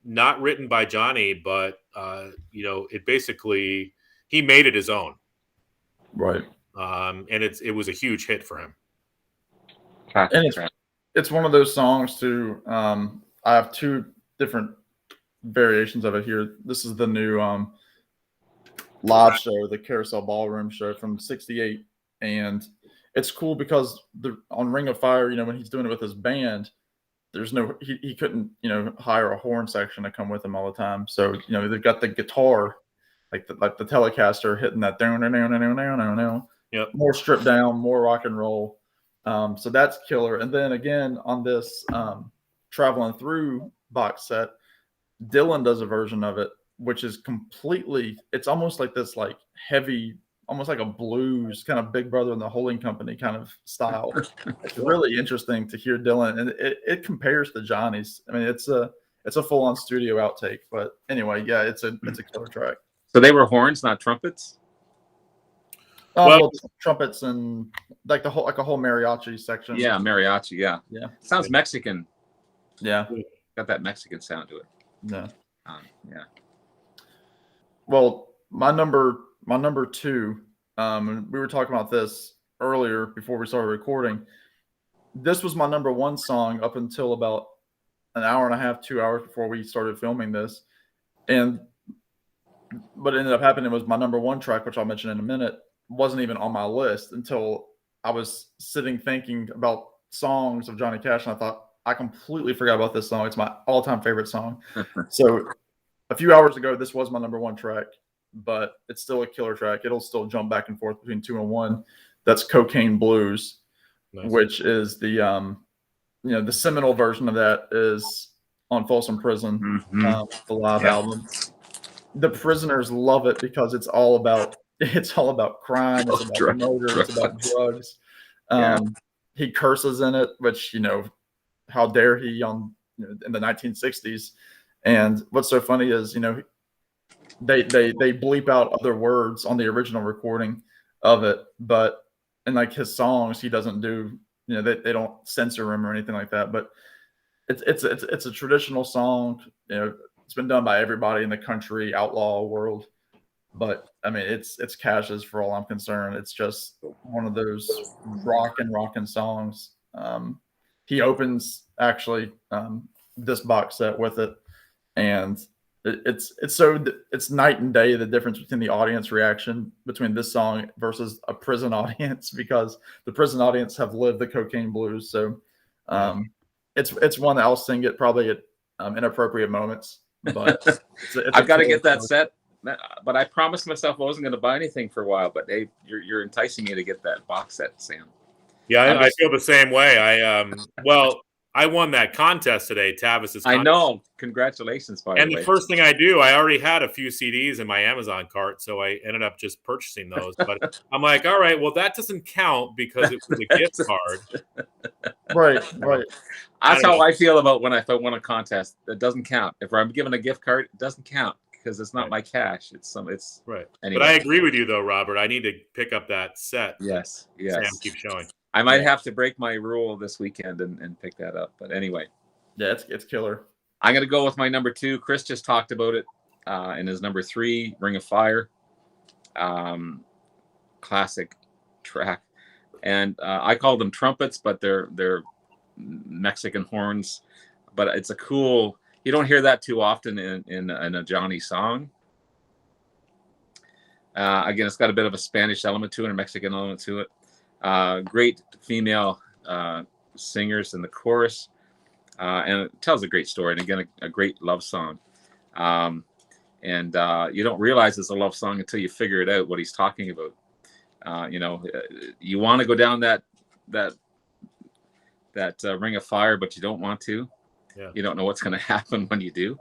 not written by Johnny, but it basically he made it his own, right? And it was a huge hit for him. And it's one of those songs too. I have 2 different variations of it here. This is the new live show, the Carousel Ballroom show from '68, and it's cool because on Ring of Fire, when he's doing it with his band, there's he couldn't hire a horn section to come with him all the time. So they've got the guitar, like the Telecaster hitting that down. Yep. More stripped down, more rock and roll. So that's killer. And then again on this Traveling Through box set, Dylan does a version of it, which is it's almost like this like heavy, almost like a blues kind of Big Brother and the Holding Company kind of style. It's really interesting to hear Dylan, and it compares to Johnny's. I mean, it's a full-on studio outtake, but anyway, yeah, it's a killer track. So they were horns, not trumpets. Well, trumpets and like a whole mariachi section. Yeah, mariachi. Yeah. Sounds Mexican. Yeah, got that Mexican sound to it. Yeah. Yeah. Well, my number 2, and we were talking about this earlier before we started recording. This was my number 1 song up until about an hour and a half, 2 hours before we started filming this. And what ended up happening was my number 1 track, which I'll mention in a minute, wasn't even on my list until I was sitting thinking about songs of Johnny Cash, and I thought, I completely forgot about this song. It's my all-time favorite song. So a few hours ago, this was my number 1 track, but it's still a killer track. It'll still jump back and forth between 2 and 1. That's Cocaine Blues, which is the the seminal version of that is on Folsom Prison, the live album. The prisoners love it because it's all about crime, it's about murder, it's about drugs. Yeah. He curses in it, which, how dare he in the 1960s. And what's so funny is, they bleep out other words on the original recording of it, but in like his songs, he doesn't do, they don't censor him or anything like that. But it's a traditional song. It's been done by everybody in the country outlaw world. But I mean, it's Cash's for all I'm concerned. It's just one of those rockin' songs. He opens actually this box set with it, and it's night and day the difference between the audience reaction between this song versus a prison audience, because the prison audience have lived the cocaine blues. So it's one that I'll sing it probably at inappropriate moments. But I've got to get that set. But I promised myself I wasn't going to buy anything for a while. But hey, you're enticing me to get that box set, Sam. Yeah, I feel the same way. I won that contest today, Tavis's contest. I know. Congratulations, by the way. And the first thing I do, I already had a few CDs in my Amazon cart, so I ended up just purchasing those. But I'm like, all right, well, that doesn't count because it was a gift card. Right. That's how I feel about when I won a contest. It doesn't count. If I'm given a gift card, it doesn't count because it's not my cash. It's right. Anyway. But I agree with you, though, Robert. I need to pick up that set. Yes. Sam keeps showing. I might have to break my rule this weekend and pick that up. But anyway. Yeah, it's killer. I'm going to go with my number 2. Chris just talked about it in his number 3, Ring of Fire. Classic track. And I call them trumpets, but they're Mexican horns. But it's a cool... You don't hear that too often in a Johnny song. Again, it's got a bit of a Spanish element to it, a Mexican element to it. Great female singers in the chorus. And it tells a great story. And again, a great love song. And you don't realize it's a love song until you figure it out, what he's talking about. You want to go down that ring of fire, but you don't want to. Yeah. You don't know what's going to happen when you do.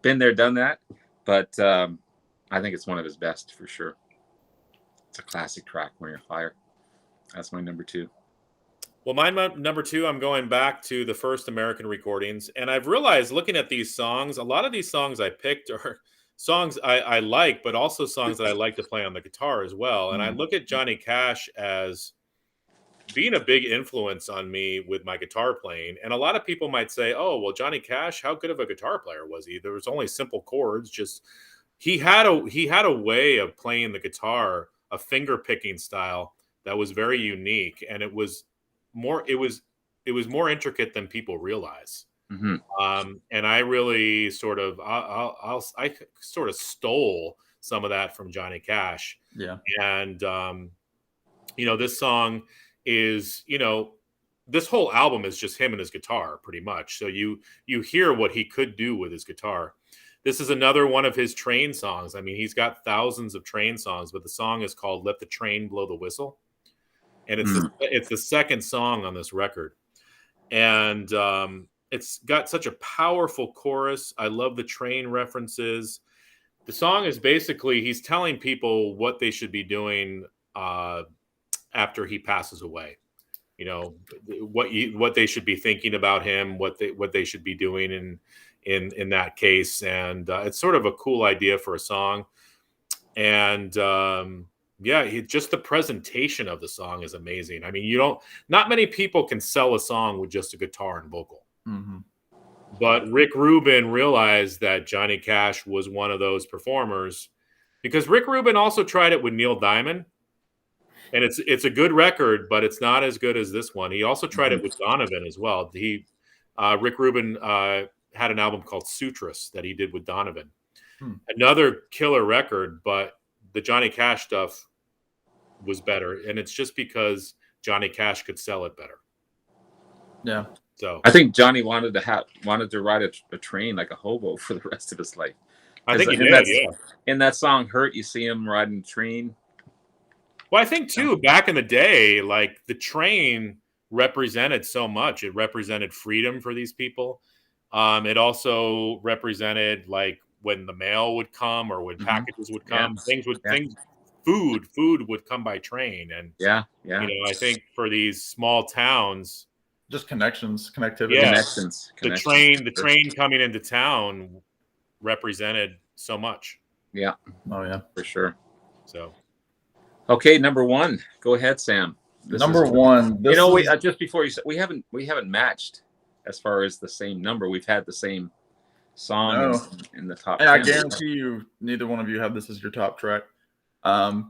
Been there, done that. But I think it's one of his best for sure. It's a classic track, Ring of Fire. That's my number 2. Well, my number 2, I'm going back to the first American recordings. And I've realized looking at these songs, a lot of these songs I picked are songs I like, but also songs that I like to play on the guitar as well. And I look at Johnny Cash as being a big influence on me with my guitar playing. And a lot of people might say, oh, well, Johnny Cash, how good of a guitar player was he? There was only simple chords. Just he had a way of playing the guitar, a finger picking style that was very unique. And it was more intricate than people realize. Mm-hmm. And I really sort of, I sort of stole some of that from Johnny Cash. Yeah. And, this song is, this whole album is just him and his guitar pretty much. So you hear what he could do with his guitar. This is another one of his Train songs. I mean, he's got thousands of Train songs, but the song is called Let the Train Blow the Whistle. And it's the second song on this record. And it's got such a powerful chorus. I love the train references. The song is basically, he's telling people what they should be doing after he passes away. What they should be thinking about him, what they should be doing in that case. And it's sort of a cool idea for a song. And just the presentation of the song is amazing. I mean, not many people can sell a song with just a guitar and vocal. Mm-hmm. But Rick Rubin realized that Johnny Cash was one of those performers, because Rick Rubin also tried it with Neil Diamond. And it's a good record, but it's not as good as this one. He also tried it with Donovan as well. Rick Rubin had an album called Sutras that he did with Donovan. Another killer record, but the Johnny Cash stuff was better. And it's just because Johnny Cash could sell it better. Yeah. So I think Johnny wanted to ride a train like a hobo for the rest of his life. I think he did, yeah. In that song Hurt, you see him riding a train. Well, I think too, back in the day, like the train represented so much. It represented freedom for these people. It also represented like when the mail would come or when packages would come, things food would come by train. And yeah. I think for these small towns, just connectivity. Yeah. The train coming into town represented so much. Yeah. Oh yeah, for sure. So, okay, number one. Go ahead, Sam. Number one. Just before you said, we haven't matched as far as the same number. We've had the same song in the top. And 10. I guarantee you, neither one of you have this as your top track,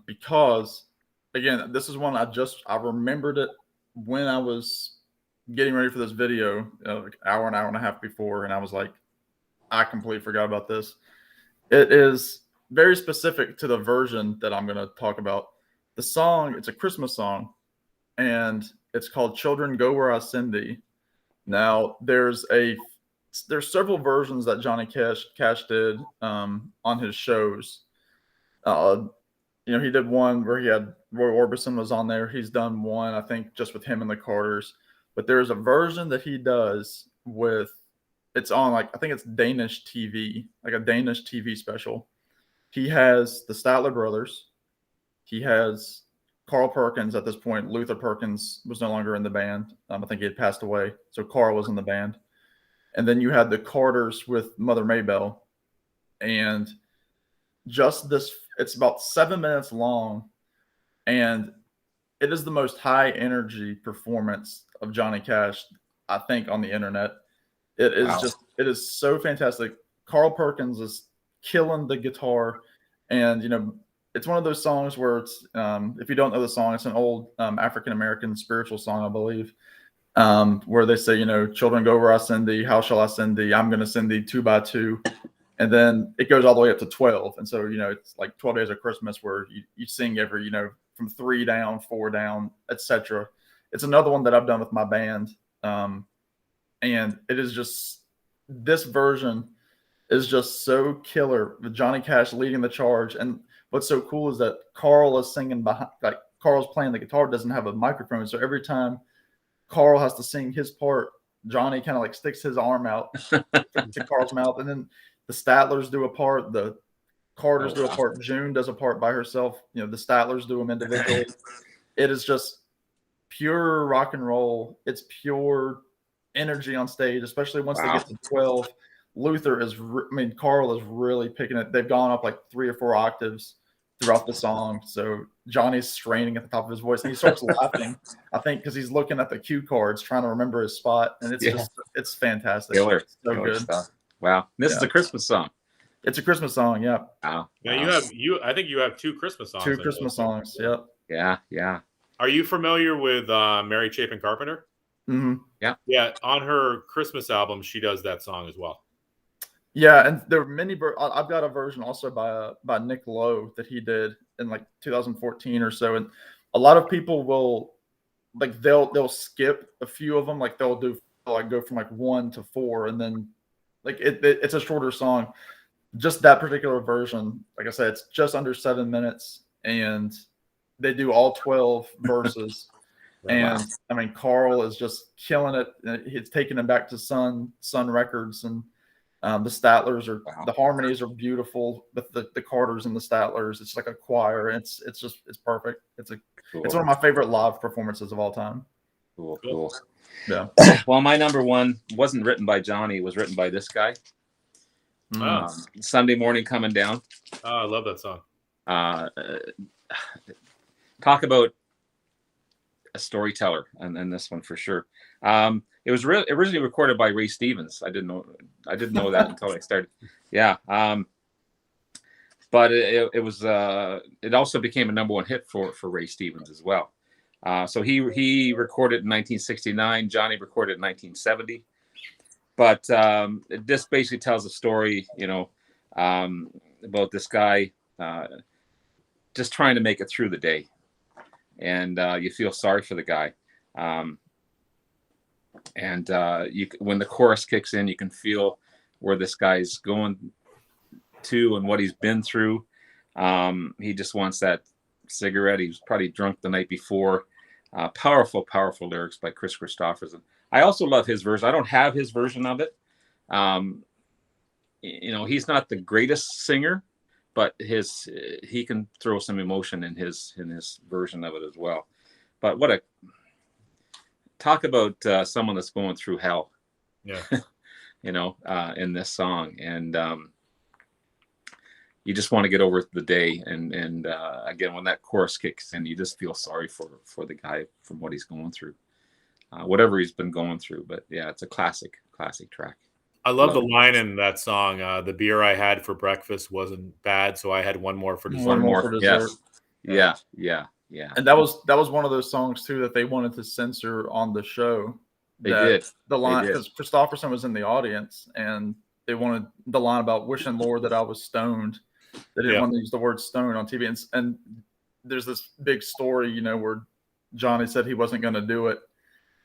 because again, this is one I remembered it when I was getting ready for this video, like an hour and a half before, and I was like, I completely forgot about this. It is very specific to the version that I'm going to talk about. The song, it's a Christmas song, and it's called "Children Go Where I Send Thee." Now, there's several versions that Johnny Cash did on his shows. He did one where he had Roy Orbison was on there. He's done one, I think, just with him and the Carters. But there's a version that he does it's on, like, I think it's Danish TV, like a Danish TV special. He has the Statler brothers. He has Carl Perkins at this point. Luther Perkins was no longer in the band. I think he had passed away. So Carl was in the band. And then you had the Carters with Mother Maybelle. And it's about 7 minutes long. And it is the most high energy performance of Johnny Cash, I think, on the internet. It is it is so fantastic. Carl Perkins is killing the guitar. And, it's one of those songs where it's, if you don't know the song, it's an old African-American spiritual song, I believe, where they say, children go where I send thee, how shall I send thee? I'm going to send thee 2 by 2. And then it goes all the way up to 12. And so, it's like 12 Days of Christmas where you sing every, from 3 down, 4 down, etc. It's another one that I've done with my band. And it is just, this version is just so killer with Johnny Cash leading the charge. And what's so cool is that Carl is singing behind, like Carl's playing the guitar, doesn't have a microphone. So every time Carl has to sing his part, Johnny kind of like sticks his arm out to Carl's mouth. And then the Statlers do a part, the Carters do a part, June does a part by herself. The Statlers do them individually. It is just pure rock and roll. It's pure energy on stage, especially once they get to 12. Carl is really picking it. They've gone up like 3 or 4 octaves throughout the song. So Johnny's straining at the top of his voice, and he starts laughing, I think, because he's looking at the cue cards, trying to remember his spot. And it's fantastic. Killer. So good. Stuff. Wow. This is a Christmas song. It's a Christmas song. Yeah. Wow. Yeah. I think you have 2 Christmas songs. 2 Christmas songs. Yep. Yeah. Are you familiar with Mary Chapin Carpenter? Mm-hmm. Yeah. Yeah. On her Christmas album, she does that song as well. Yeah, and there are many. I've got a version also by Nick Lowe that he did in like 2014 or so, and a lot of people will they'll skip a few of them. Like they'll go from like 1 to 4, and then like it's a shorter song. Just that particular version, like I said, it's just under 7 minutes, and they do all 12 verses. And Carl is just killing it. He's taking him back to Sun Records, and the Statlers the harmonies are beautiful with the Carters and the Statlers. It's like a choir. It's perfect. It's one of my favorite live performances of all time. Cool. Yeah. Well, my number one wasn't written by Johnny. It was written by this guy. Sunday Morning Coming Down. Oh, I love that song. Talk about a storyteller, and this one for sure. It was originally recorded by Ray Stevens. I didn't know that until I started. Yeah. But it was it also became a number 1 hit for Ray Stevens as well. So he recorded in 1969. Johnny recorded in 1970. But this basically tells a story, about this guy just trying to make it through the day, and you feel sorry for the guy. And when the chorus kicks in, you can feel where this guy's going to and what he's been through. He just wants that cigarette. He was probably drunk the night before. Powerful lyrics by Chris Christopherson. I also love his version. I don't have his version of it. He's not the greatest singer, but he can throw some emotion in his version of it as well. But talk about someone that's going through hell. Yeah. In this song, and you just want to get over the day. And again, when that chorus kicks in, you just feel sorry for the guy from what he's going through, whatever he's been going through. But yeah, it's a classic track. I love the line in that song. The beer I had for breakfast wasn't bad, so I had one more for dessert. One more for dessert. Yes. Yeah. And that was one of those songs too that they wanted to censor on the show. They did the line, because Christopherson was in the audience, and they wanted the line about wishing Lord that I was stoned. They didn't want to use the word stone on TV. And there's this big story, where Johnny said he wasn't going to do it,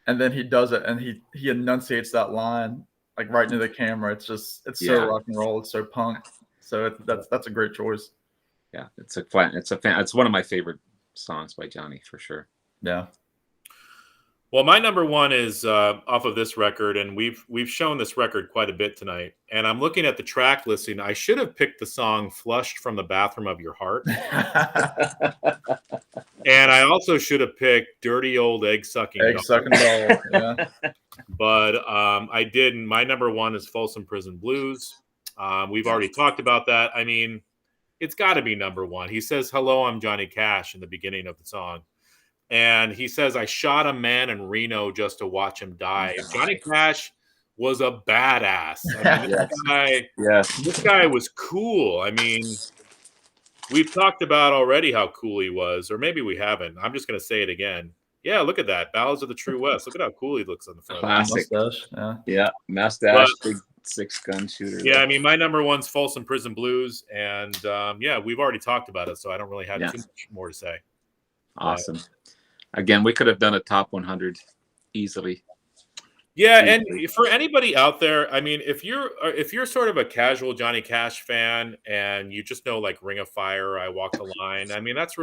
and then he does it, and he enunciates that line like right into the camera. It's so rock and roll. It's so punk. So that's a great choice. Yeah, it's one of my favorite songs by Johnny for sure. Yeah. Well, my number one is off of this record, and we've shown this record quite a bit tonight. And I'm looking at the track listing. I should have picked the song "Flushed from the Bathroom of Your Heart," and I also should have picked "Dirty Old Egg Sucking Dog." Yeah. But I didn't. My number one is "Folsom Prison Blues." We've already talked about that. I mean, it's got to be number one. He says, "Hello, I'm Johnny Cash" in the beginning of the song. And he says, "I shot a man in Reno just to watch him die." Johnny Cash was a badass. I mean, this guy was cool. I mean, we've talked about already how cool he was, or maybe we haven't. I'm just going to say it again. Yeah, look at that. Ballads of the True West. Look at how cool he looks on the front. Classic. Mustache. Yeah, mustache, big 6-gun shooter. Yeah, I mean, my number one's Folsom Prison Blues. And we've already talked about it, so I don't really have too much more to say. Awesome. Again, we could have done a top 100 easily. Yeah, and for anybody out there, I mean, if you're sort of a casual Johnny Cash fan and you just know like Ring of Fire, I Walk the Line, I mean, that's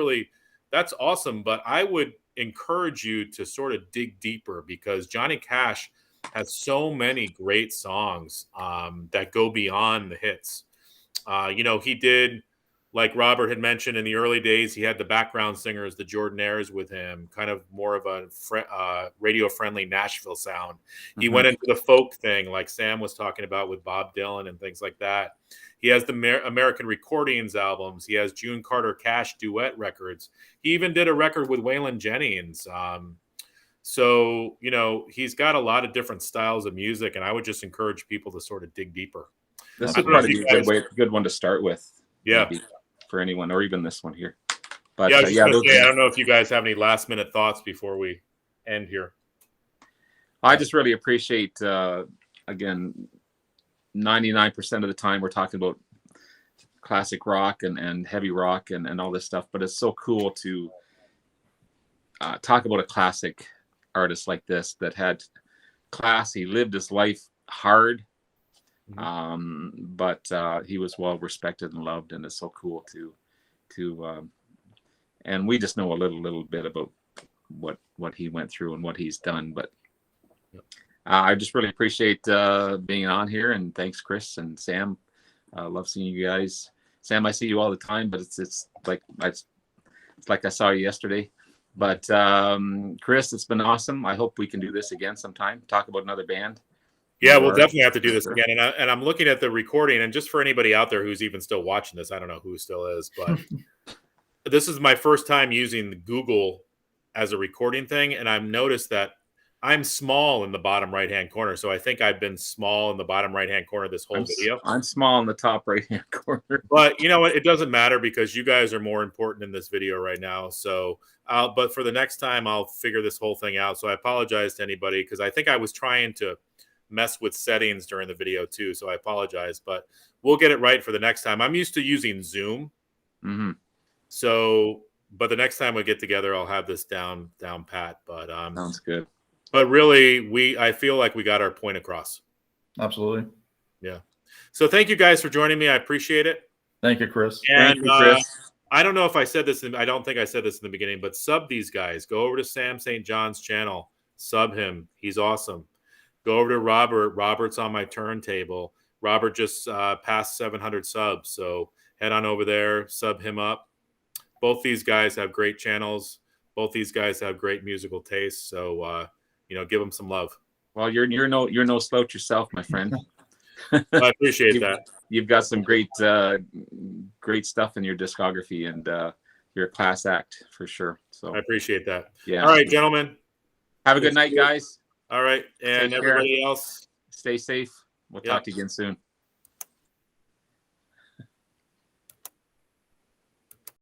awesome. But I would encourage you to sort of dig deeper, because Johnny Cash has so many great songs that go beyond the hits. He did, like Robert had mentioned, in the early days, he had the background singers, the Jordanaires, with him, kind of more of a radio-friendly Nashville sound. He went into the folk thing, like Sam was talking about with Bob Dylan and things like that. He has the American Recordings albums. He has June Carter Cash duet records. He even did a record with Waylon Jennings. So, he's got a lot of different styles of music, and I would just encourage people to sort of dig deeper. This would probably be a good one to start with. Yeah. Maybe. For anyone, or even this one here. But I don't know if you guys have any last minute thoughts before we end here. I just really appreciate, again, 99% of the time we're talking about classic rock and heavy rock and all this stuff, but it's so cool to talk about a classic artist like this that had class. He lived his life hard. But he was well respected and loved, and it's so cool to and we just know a little bit about what he went through and what he's done. But I just really appreciate being on here, and thanks Chris and Sam. Love seeing you guys. Sam, I see you all the time, but it's like I saw you yesterday. But Chris, it's been awesome. I hope we can do this again sometime. Talk about another band. Yeah, we'll definitely have to do this again. And I'm looking at the recording, and just for anybody out there who's even still watching this, I don't know who still is, but this is my first time using Google as a recording thing, and I've noticed that I'm small in the bottom right-hand corner, so I think I've been small in the bottom right-hand corner this whole video. I'm small in the top right-hand corner. But you know what? It doesn't matter, because you guys are more important in this video right now. So, but for the next time, I'll figure this whole thing out. So I apologize to anybody, because I think I was trying to mess with settings during the video too, so I apologize, but we'll get it right for the next time. I'm used to using Zoom, so but the next time we get together, I'll have this down pat. But sounds good. But really, I feel like we got our point across. Absolutely. Yeah. So thank you guys for joining me. I appreciate it. Thank you, Chris. And thank you, Chris. I don't know if I said this. I don't think I said this in the beginning, but sub these guys. Go over to Sam St. John's channel. Sub him. He's awesome. Go over to Robert. Robert's on my turntable. Robert just passed 700 subs. So head on over there, sub him up. Both these guys have great channels. Both these guys have great musical taste. So, give them some love. Well, you're no slouch yourself, my friend. I appreciate that. You've got some great stuff in your discography, and you're a class act for sure. So I appreciate that. Yeah. All right, gentlemen. Have a good night, guys. All right, and everybody else, stay safe. We'll talk to you again soon.